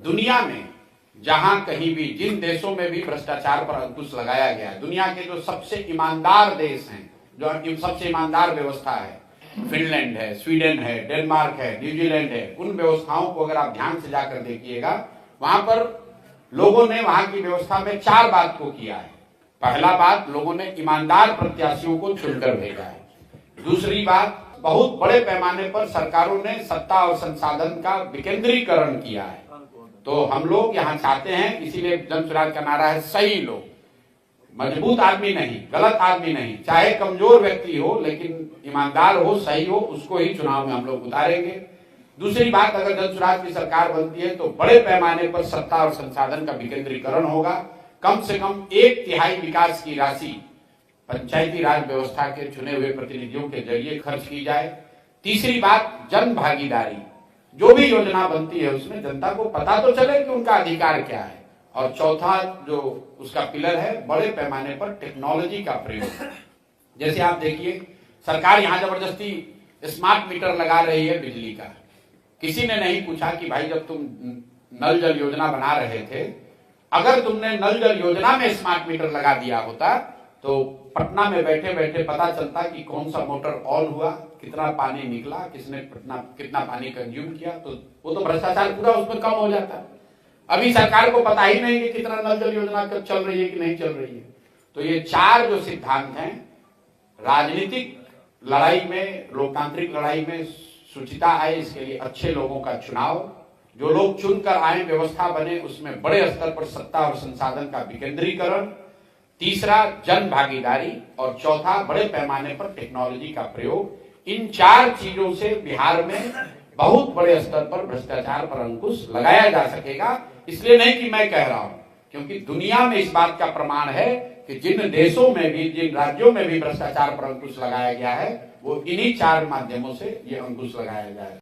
दुनिया में जहां कहीं भी, जिन देशों में भी भ्रष्टाचार पर अंकुश लगाया गया, दुनिया के जो सबसे ईमानदार देश हैं, जो सबसे ईमानदार व्यवस्था है, फिनलैंड है, स्वीडन है, डेनमार्क है, न्यूजीलैंड है, उन व्यवस्थाओं को अगर आप ध्यान से जाकर देखिएगा, वहां पर लोगों ने वहां की व्यवस्था में 4 बात को किया है। पहला बात, लोगों ने ईमानदार प्रत्याशियों को चुनकर भेजा है। दूसरी बात, बहुत बड़े पैमाने पर सरकारों ने सत्ता और संसाधन का विकेंद्रीकरण किया है। तो हम लोग यहाँ चाहते हैं, इसीलिए जन स्वराज का नारा है सही लोग, मजबूत आदमी नहीं, गलत आदमी नहीं, चाहे कमजोर व्यक्ति हो लेकिन ईमानदार हो, सही हो, उसको ही चुनाव में हम लोग उतारेंगे। दूसरी बात, अगर जन स्वराज की सरकार बनती है तो बड़े पैमाने पर सत्ता और संसाधन का विकेंद्रीकरण होगा। कम से कम 1/3 विकास की राशि पंचायती राज व्यवस्था के चुने हुए प्रतिनिधियों के जरिए खर्च की जाए। तीसरी बात, जन भागीदारी, जो भी योजना बनती है उसमें जनता को पता तो चले कि उनका अधिकार क्या है। और चौथा जो उसका पिलर है, बड़े पैमाने पर टेक्नोलॉजी का प्रयोग। जैसे आप देखिए, सरकार यहाँ जबरदस्ती स्मार्ट मीटर लगा रही है बिजली का। किसी ने नहीं पूछा कि भाई जब तुम नल जल योजना बना रहे थे, अगर तुमने नल जल योजना में स्मार्ट मीटर लगा दिया होता तो पटना में बैठे बैठे पता चलता कि कौन सा मोटर ऑन हुआ, कितना पानी निकला, किसने कितना पानी कंज्यूम किया, तो वो तो भ्रष्टाचार पूरा उसमें कम हो जाता। अभी सरकार को पता ही नहीं कि कितना नल जल योजना कब चल रही है कि नहीं चल रही है। तो ये 4 जो सिद्धांत हैं, राजनीतिक लड़ाई में, लोकतांत्रिक लड़ाई में शुचिता आए, इसके लिए अच्छे लोगों का चुनाव, जो लोग चुनकर आए, व्यवस्था बने, उसमें बड़े स्तर पर सत्ता और संसाधन का विकेंद्रीकरण, तीसरा जन भागीदारी, और चौथा बड़े पैमाने पर टेक्नोलॉजी का प्रयोग। इन 4 चीजों से बिहार में बहुत बड़े स्तर पर भ्रष्टाचार पर अंकुश लगाया जा सकेगा। इसलिए नहीं कि मैं कह रहा हूं, क्योंकि दुनिया में इस बात का प्रमाण है कि जिन देशों में भी, जिन राज्यों में भी भ्रष्टाचार पर अंकुश लगाया गया है, वो इन्हीं 4 माध्यमों से ये अंकुश लगाया जाए।